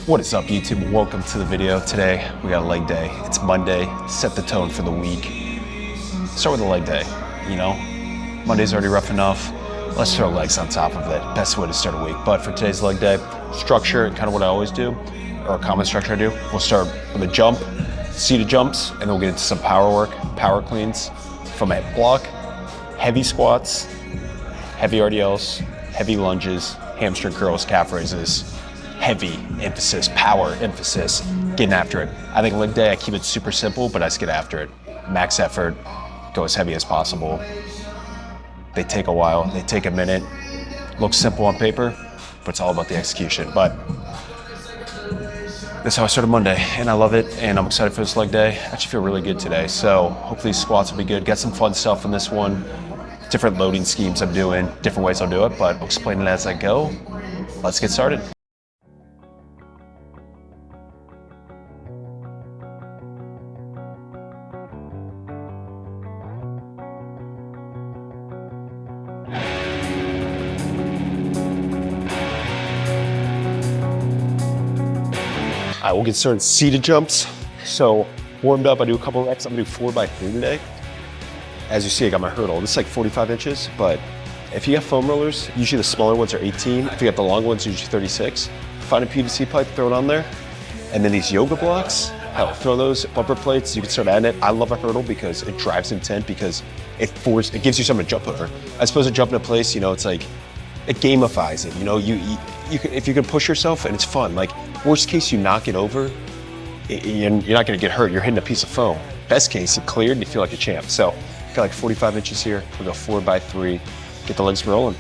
What is up, YouTube? Welcome to the video. Today we got a leg day. It's Monday. Set the tone for the week. Start with a leg day. You know, Monday's already rough enough. Let's throw legs on top of it. Best way to start a week. But for today's leg day, structure and kind of what I always do, or a common structure I do. We'll start with a jump, seated jumps, and then we'll get into some power work, power cleans from a block, heavy squats, heavy RDLs, heavy lunges, hamstring curls, calf raises. Heavy emphasis, power emphasis, getting after it. I think leg day, I keep it super simple, but I just get after it. Max effort, go as heavy as possible. They take a while, they take a minute. Looks simple on paper, but it's all about the execution. But that's how I started Monday, and I love it, and I'm excited for this leg day. I actually feel really good today, so hopefully squats will be good. Get some fun stuff in this one. Different loading schemes I'm doing, different ways I'll do it, but I'll explain it as I go. Let's get started. All right, we'll get started. Seated jumps. So warmed up, I do a couple reps. I'm gonna do 4x3 today. As you see, I got my hurdle. This is like 45 inches, but if you got foam rollers, usually the smaller ones are 18. If you got the long ones, usually 36. Find a PVC pipe, throw it on there. And then these yoga blocks, hell, throw those bumper plates. You can start adding it. I love a hurdle because it drives intent, because it gives you something to jump over. As opposed to jumping in place, you know, it's like, it gamifies it. You know, you can, if you can push yourself and it's fun. Like, worst case, you knock it over, you're not gonna get hurt. You're hitting a piece of foam. Best case, you cleared and you feel like a champ. So, got like 45 inches here. We'll go 4x3, get the legs rolling.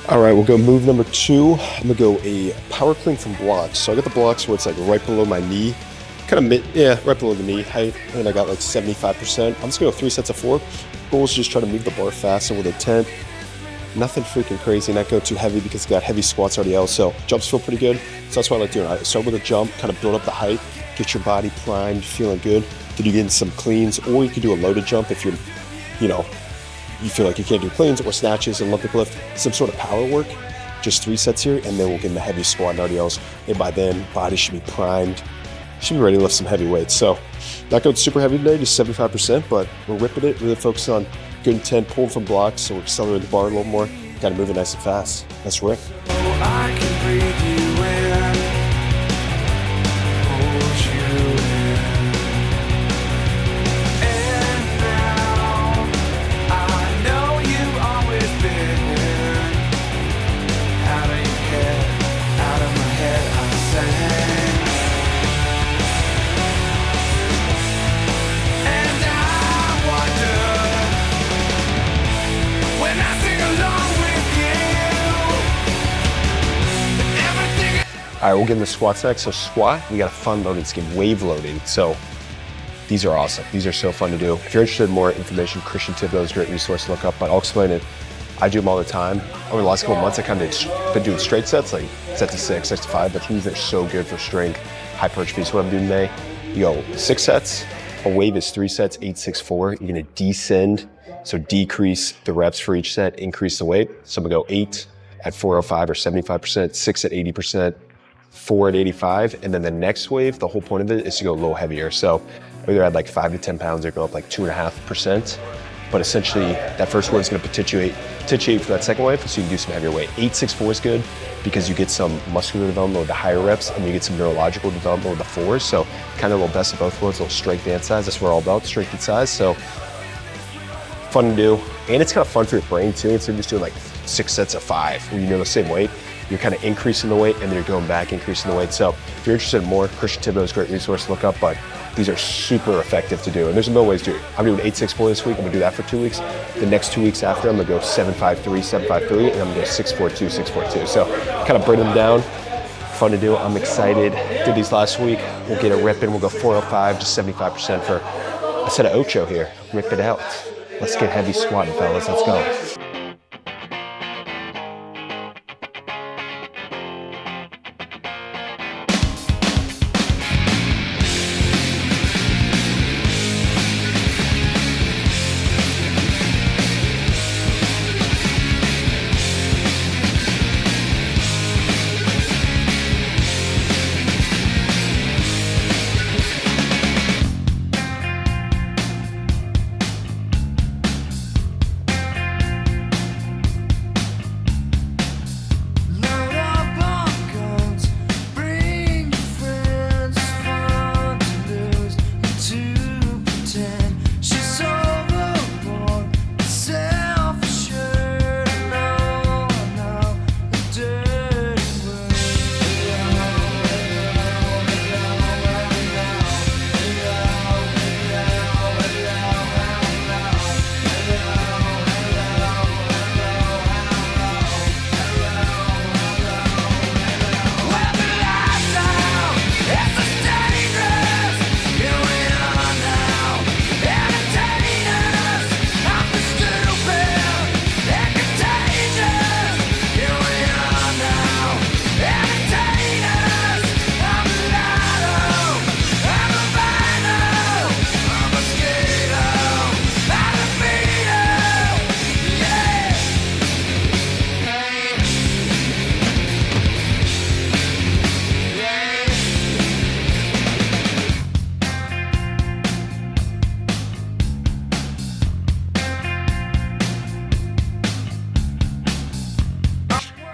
All right, we'll go move number 2. I'm gonna go a power clean from blocks. So I got the blocks where it's like right below my knee, kind of right below the knee height, and I got like 75%. I'm just gonna go 3 sets of 4. Goal is just try to move the bar faster with intent. Nothing freaking crazy, not go too heavy because I got heavy squats RDL, so jumps feel pretty good. So that's what I like doing. I start with a jump, kind of build up the height, get your body primed, feeling good. Then you get in some cleans, or you can do a loaded jump if you're, you know, you feel like you can't do cleans or snatches, Olympic lift, some sort of power work. Just 3 sets here, and then we'll get in the heavy squat and RDLs. And by then, body should be primed, should be ready to lift some heavy weights. So, not going super heavy today, just 75%, but we're ripping it, really focusing on good intent, pulling from blocks, so we're accelerating the bar a little more. Got to move it nice and fast. Let's rip. I can breathe you in, hold you in. And now, I know you've always been out of your head, out of my head, I sang. And I wonder, when I sing along with you, everything. All right, we'll get in the squats next. So squat, we got a fun loading scheme, wave loading. So these are awesome. These are so fun to do. If you're interested in more information, Christian Thibodeau is a great resource to look up, but I'll explain it. I do them all the time. Over the last couple of months, I kind of been doing straight sets, like set to 6, 6 to 5, but these are so good for strength, hypertrophy. So what I'm doing today, you go 6 sets, a wave is 3 sets, 8, 6, 4. You're gonna descend, so decrease the reps for each set, increase the weight. So I'm gonna go 8 at 405 or 75%, 6 at 80%, 4 at 85, and then the next wave, the whole point of it is to go a little heavier. So either add like 5 to 10 pounds or go up like 2.5%. But essentially, that first wave is going to potentiate for that second wave, so you can do some heavier weight. 8, 6, 4 is good because you get some muscular development with the higher reps, and you get some neurological development with the 4s. So kind of a little best of both worlds, a little strength and size. That's what we're all about, strength and size. So fun to do, and it's kind of fun for your brain too. Instead of just doing like 6 sets of 5, where you know the same weight, you're kind of increasing the weight, and then you're going back, increasing the weight. So if you're interested in more, Christian Thibodeau is a great resource to look up, but these are super effective to do. And there's a million ways to do it. I'm doing 8-6-4 this week. I'm gonna do that for 2 weeks. The next 2 weeks after, I'm gonna go 7-5-3, 7-5-3, and I'm gonna go 6-4-2, 6-4-2. So kind of bring them down. fun to do. I'm excited. Did these last week. We'll get a rip in. We'll go 405 to 75% for a set of ocho here. Rip it out. Let's get heavy squatting, fellas. Let's go.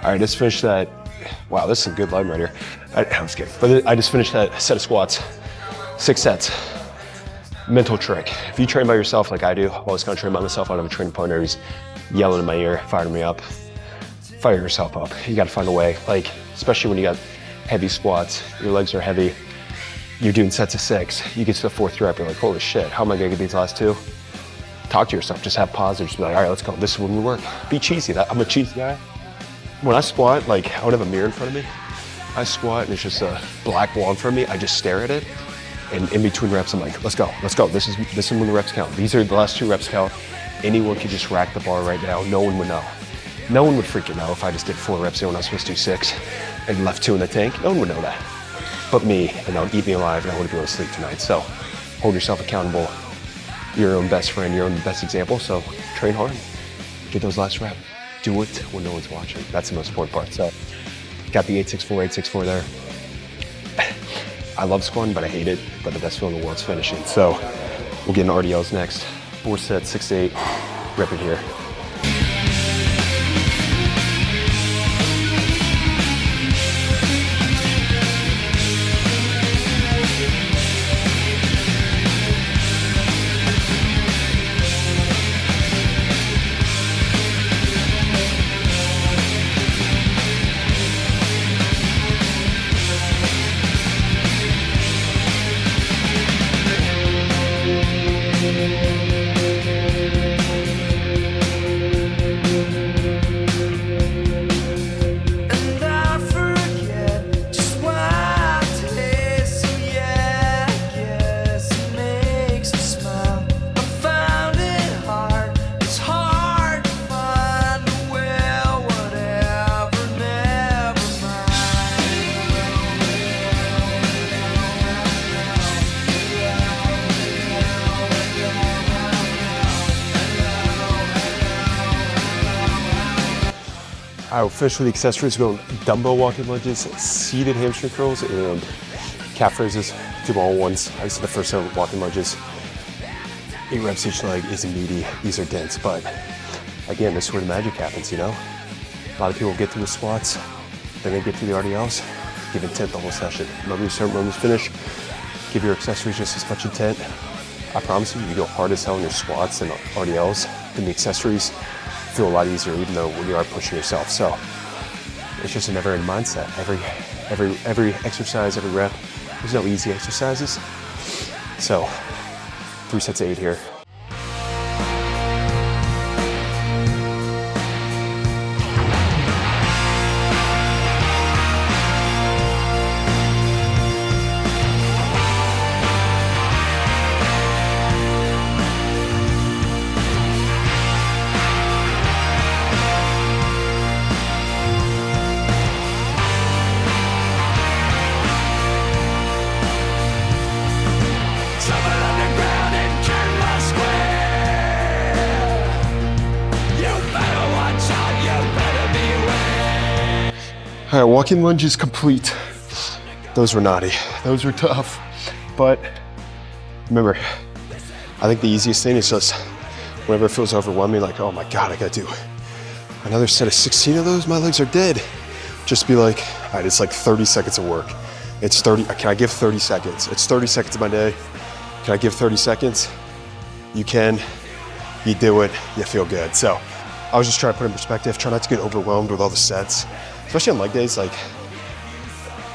All right, just finished that. Wow, this is a good line right here. I'm just kidding. But I just finished that set of squats, 6 sets. Mental trick. If you train by yourself like I do, I'm always gonna train by myself. I don't have a training partner who's yelling in my ear, firing me up. Fire yourself up. You gotta find a way. Like, especially when you got heavy squats, your legs are heavy, you're doing sets of 6, you get to the 4th rep, you're like, holy shit, how am I gonna get these last 2? Talk to yourself, just have pauses, just be like, all right, let's go. This is when we work. Be cheesy. I'm a cheesy guy. When I squat, like, I don't have a mirror in front of me. I squat and it's just a black wall in front of me. I just stare at it. And in between reps, I'm like, let's go, let's go. This is when the reps count. These are the last 2 reps count. Anyone could just rack the bar right now. No one would know. No one would freaking know if I just did 4 reps here when I was supposed to do 6 and left 2 in the tank. No one would know that. But me, and that would eat me alive, and I wouldn't be able to sleep tonight. So hold yourself accountable. You're your own best friend, your own best example. So train hard, get those last reps. Do it when no one's watching. That's the most important part. So got the 864, 864 there. I love squatting, but I hate it. But the best feeling in the world is finishing. So we'll get in RDLs next. 4 sets, 6 to 8, rep it here. I will finish with the accessories, going dumbbell walking lunges, seated hamstring curls, and calf raises, 2 ball ones. I said the first set of walking lunges, 8 reps each leg isn't meaty. These are dense, but again, this is where the magic happens, you know? A lot of people get through the squats, then they get through the RDLs, give intent the whole session. Remember you start, remember you finish, give your accessories just as much intent. I promise you, you go hard as hell in your squats and RDLs, then the accessories feel a lot easier, even though when you are pushing yourself. So it's just a never-ending mindset. Every exercise, every rep. There's no easy exercises. So 3 sets of 8 here. All right, walking lunges complete. Those were naughty. Those were tough. But remember, I think the easiest thing is just whenever it feels overwhelming, like, oh my God, I gotta do another set of 16 of those, my legs are dead. Just be like, all right, it's like 30 seconds of work. It's 30, can I give 30 seconds? It's 30 seconds of my day. Can I give 30 seconds? You can, you do it, you feel good. So I was just trying to put in perspective, try not to get overwhelmed with all the sets, especially on leg days. Like,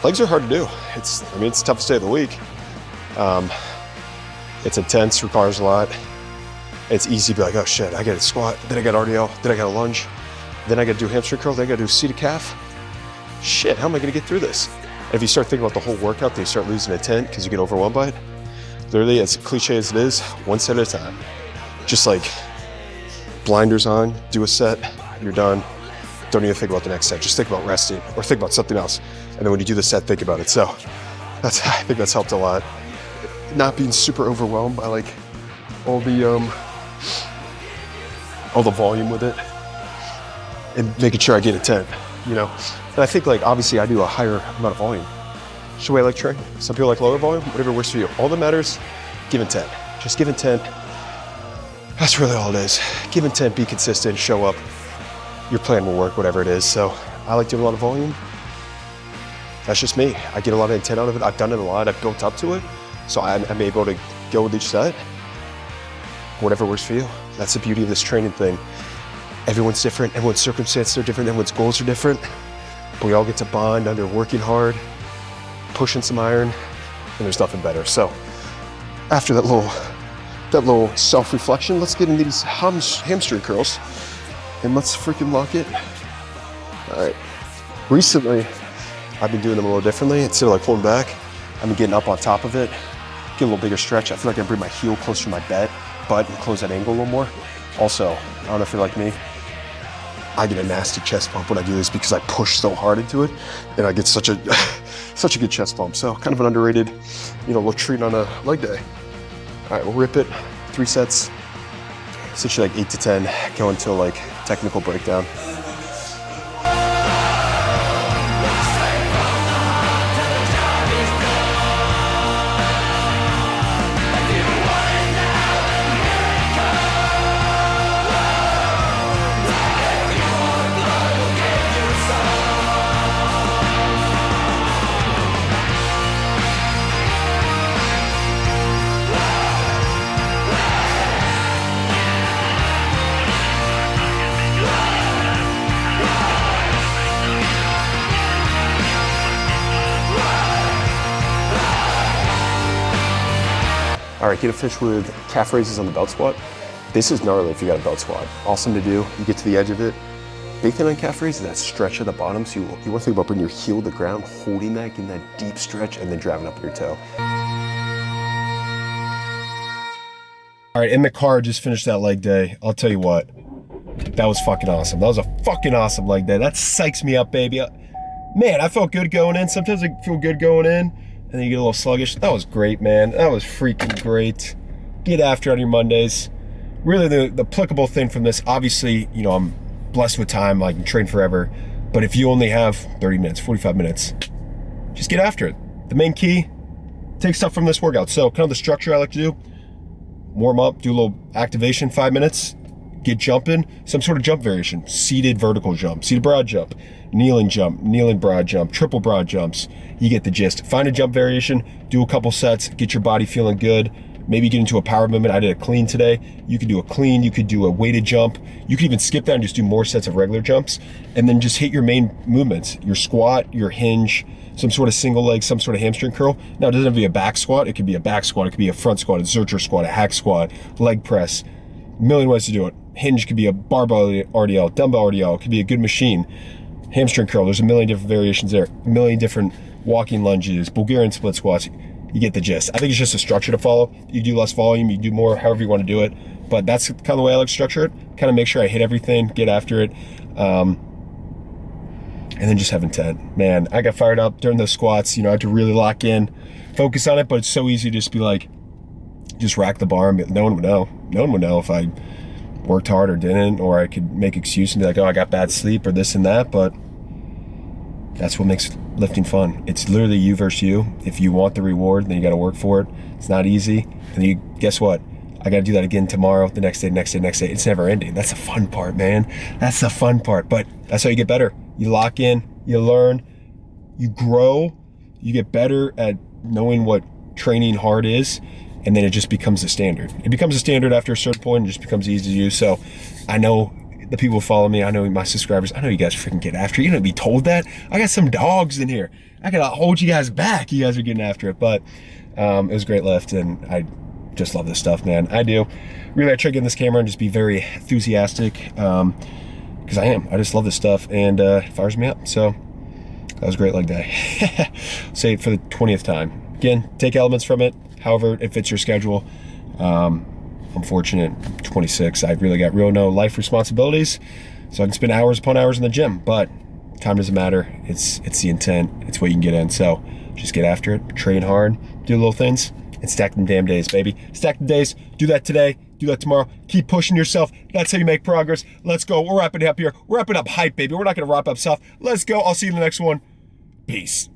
legs are hard to do. It's the toughest day of the week. It's intense, requires a lot. It's easy to be like, oh shit, I got to squat, then I got RDL, then I got a lunge, then I got to do hamstring curl, then I got to do seated calf. Shit, how am I going to get through this? And if you start thinking about the whole workout, then you start losing intent because you get overwhelmed by it. Literally, as cliche as it is, one set at a time. Just like blinders on, do a set, you're done. Don't even think about the next set. Just think about resting or think about something else. And then when you do the set, think about it. So I think that's helped a lot. Not being super overwhelmed by like all the volume with it, and making sure I get intent, you know. And I think, like, obviously I do a higher amount of volume. Just the way I like training. Some people like lower volume, whatever works for you. All that matters, give intent. Just give intent. That's really all it is. Give intent, be consistent, show up. Your plan will work, whatever it is. So I like doing a lot of volume. That's just me. I get a lot of intent out of it. I've done it a lot. I've built up to it. So I'm able to go with each set. Whatever works for you. That's the beauty of this training thing. Everyone's different. Everyone's circumstances are different. Everyone's goals are different. But we all get to bond under working hard, pushing some iron, and there's nothing better. So after that little self-reflection, let's get into these hamstring curls, and let's freaking lock it. All right. Recently, I've been doing them a little differently. Instead of like pulling back, I've been getting up on top of it, get a little bigger stretch. I feel like I bring my heel closer to my butt and close that angle a little more. Also, I don't know if you're like me, I get a nasty chest pump when I do this because I push so hard into it, and I get such a good chest pump. So kind of an underrated, little treat on a leg day. All right, we'll rip it. 3 sets, essentially like 8 to 10, go until like technical breakdown. All right, get a fish with calf raises on the belt squat. This is gnarly if you got a belt squat. Awesome to do. You get to the edge of it. Big thing on calf raise is that stretch at the bottom. So you want to think about bringing your heel to the ground, holding that, getting that deep stretch, and then driving up your toe. All right, in the car, just finished that leg day. I'll tell you what, that was fucking awesome. That was a fucking awesome leg day. That psychs me up, baby. Man, I felt good going in. Sometimes I feel good going in, and then you get a little sluggish. That was great, man. That was freaking great. Get after it on your Mondays. Really, the applicable thing from this, obviously, I'm blessed with time. I can train forever. But if you only have 30 minutes, 45 minutes, just get after it. The main key, take stuff from this workout. So kind of the structure I like to do, warm up, do a little activation, 5 minutes, get jumping, some sort of jump variation, seated vertical jump, seated broad jump, kneeling broad jump, triple broad jumps. You get the gist. Find a jump variation, do a couple sets, get your body feeling good. Maybe get into a power movement. I did a clean today. You could do a clean, you could do a weighted jump. You could even skip that and just do more sets of regular jumps. And then just hit your main movements, your squat, your hinge, some sort of single leg, some sort of hamstring curl. Now, it doesn't have to be a back squat. It could be a back squat. It could be a front squat, a Zercher squat, a hack squat, leg press. A million ways to do it. Hinge could be a barbell RDL, dumbbell RDL. It could be a good machine. Hamstring curl, there's a million different variations there. A million different walking lunges, Bulgarian split squats. You get the gist. I think it's just a structure to follow. You do less volume, you do more, however you want to do it. But that's kind of the way I like to structure it. Kind of make sure I hit everything, get after it. And then just have intent. Man, I got fired up during those squats. I had to really lock in, focus on it, but it's so easy to just be like, just rack the bar. No one would know. No one would know if I worked hard or didn't, or I could make excuses and be like, oh, I got bad sleep or this and that. But That's what makes lifting fun. It's literally you versus you. If you want the reward, then you got to work for it. It's not easy. And you guess what? I got to do that again tomorrow, the next day, next day, next day. It's never ending. That's the fun part, man. That's the fun part. But that's how you get better. You lock in, you learn, you grow, you get better at knowing what training hard is, and then it just becomes a standard. It becomes a standard after a certain point and just becomes easy to use. So I know the people who follow me, I know my subscribers, I know you guys freaking get after it. You don't be told that. I got some dogs in here. I gotta hold you guys back. You guys are getting after it. But it was a great lift, and I just love this stuff, man. I do. Really, I try to get in this camera and just be very enthusiastic, because I am. I just love this stuff, and it fires me up. So that was a great leg day. Say it for the 20th time. Again, take elements from it, however it fits your schedule. I'm fortunate, 26. I've really got no life responsibilities, so I can spend hours upon hours in the gym, but time doesn't matter. It's the intent. It's what you can get in. So just get after it, train hard, do little things, and stack them damn days, baby. Stack the days. Do that today. Do that tomorrow. Keep pushing yourself. That's how you make progress. Let's go. We're wrapping it up here. We're wrapping up hype, baby. We're not going to wrap up soft. Let's go. I'll see you in the next one. Peace.